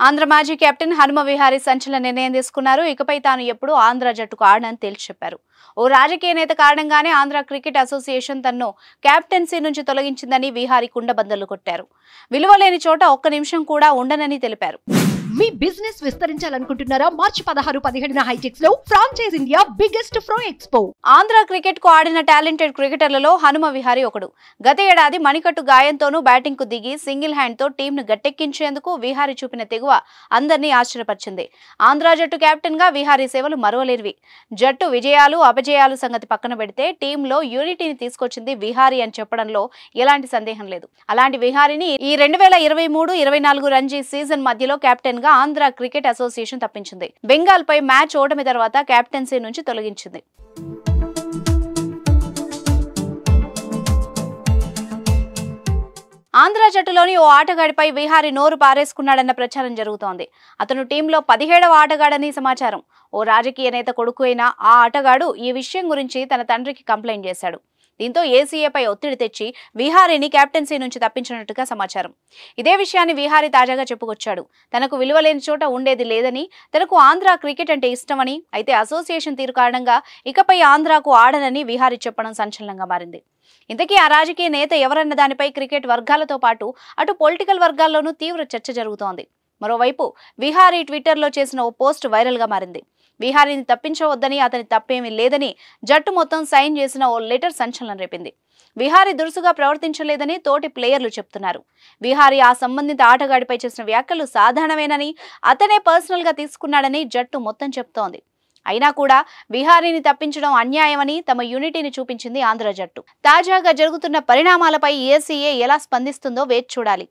ఆంధ్ర మాజీ కెప్టెన్ హనుమ విహారీ సంచలన నిర్ణయం తీసుకున్నారు. ఇకపై తాను ఎప్పుడూ ఆంధ్ర జట్టుకు ఆడనని తేల్చి చెప్పారు. ఓ రాజకీయ నేత కారణంగానే ఆంధ్ర క్రికెట్ అసోసియేషన్ తనను కెప్టెన్సీ నుంచి తొలగించిందని విహారీ కుండబద్దలు కొట్టారు. విలువలేని చోట ఒక్క నిమిషం కూడా ఉండనని తెలిపారు. మీ బిజినెస్ విస్తరించాలనుకుంటున్నారా? మార్చి 16-17 హైటెక్స్ లో franchise India biggest ఫ్రో expo. Andhra cricket కు ఆడిన టాలెంటెడ్ క్రికెటర్లలో హనుమ విహారీ ఒకడు. గత ఏడాది మణికట్టు గాయంతోనూ బ్యాటింగ్ కు దిగి సింగిల్ హ్యాండ్ తో టీం ను గట్టెక్కించేందుకు విహారీ చూపిన తెగువ అందరినీ ఆశ్చర్యపరిచింది. ఆంధ్ర జట్టు కెప్టెన్ గా విహారీ సేవలు మరువలేనివి. జట్టు విజయాలు అపజయాలు సంగతి పక్కన పెడితే టీంలో యూనిటీని తీసుకొచ్చింది విహారీ అని చెప్పడంలో ఎలాంటి సందేహం లేదు. అలాంటి విహారీని ఈ 2023-24 రంజీ సీజన్ మధ్యలో కెప్టెన్ గా ఆంధ్ర క్రికెట్ అసోసియేషన్ తప్పించింది. బెంగాల్ పై మ్యాచ్ ఓటమి తర్వాత కెప్టెన్సీ నుంచి తొలగించింది. ఆంధ్ర జట్టులోని ఓ ఆటగాడిపై విహారీ నోరు పారేసుకున్నాడన్న ప్రచారం జరుగుతోంది. అతను టీంలో 17వ ఆటగాడని సమాచారం. ఓ రాజకీయ నేత కొడుకు అయిన ఆ ఆటగాడు ఈ విషయం గురించి తన తండ్రికి కంప్లైంట్ చేశాడు. దీంతో ఏసీఏపై ఒత్తిడి తెచ్చి విహారీని కెప్టెన్సీ నుంచి తప్పించినట్టుగా సమాచారం. ఇదే విషయాన్ని విహారీ తాజాగా చెప్పుకొచ్చాడు. తనకు విలువలేని చోట ఉండేది లేదని, తనకు ఆంధ్ర క్రికెట్ అంటే ఇష్టమని, అయితే అసోసియేషన్ తీరు కారణంగా ఇకపై ఆంధ్రకు ఆడనని విహారీ చెప్పడం సంచలనంగా మారింది. ఇంతకీ ఆ రాజకీయ నేత ఎవరన్న దానిపై క్రికెట్ వర్గాలతో పాటు అటు పొలిటికల్ వర్గాల్లోనూ తీవ్ర చర్చ జరుగుతోంది. మరోవైపు విహారీ ట్విట్టర్లో చేసిన ఓ పోస్ట్ వైరల్ గా మారింది. విహారీని తప్పించవద్దని, అతని తప్పేమీ లేదని జట్టు మొత్తం సైన్ చేసిన ఓ లెటర్ సంచలనం రేపింది. విహారీ దురుసుగా ప్రవర్తించలేదని తోటి ప్లేయర్లు చెప్తున్నారు. విహారీ ఆ సంబంధిత ఆటగాడిపై చేసిన వ్యాఖ్యలు సాధారణమేనని, అతనే పర్సనల్ గా తీసుకున్నాడని జట్టు మొత్తం చెప్తోంది. అయినా కూడా విహారీని తప్పించడం అన్యాయమని తమ యూనిటీని చూపించింది ఆంధ్ర జట్టు. తాజాగా జరుగుతున్న పరిణామాలపై ఏసీఏ ఎలా స్పందిస్తుందో వేచి చూడాలి.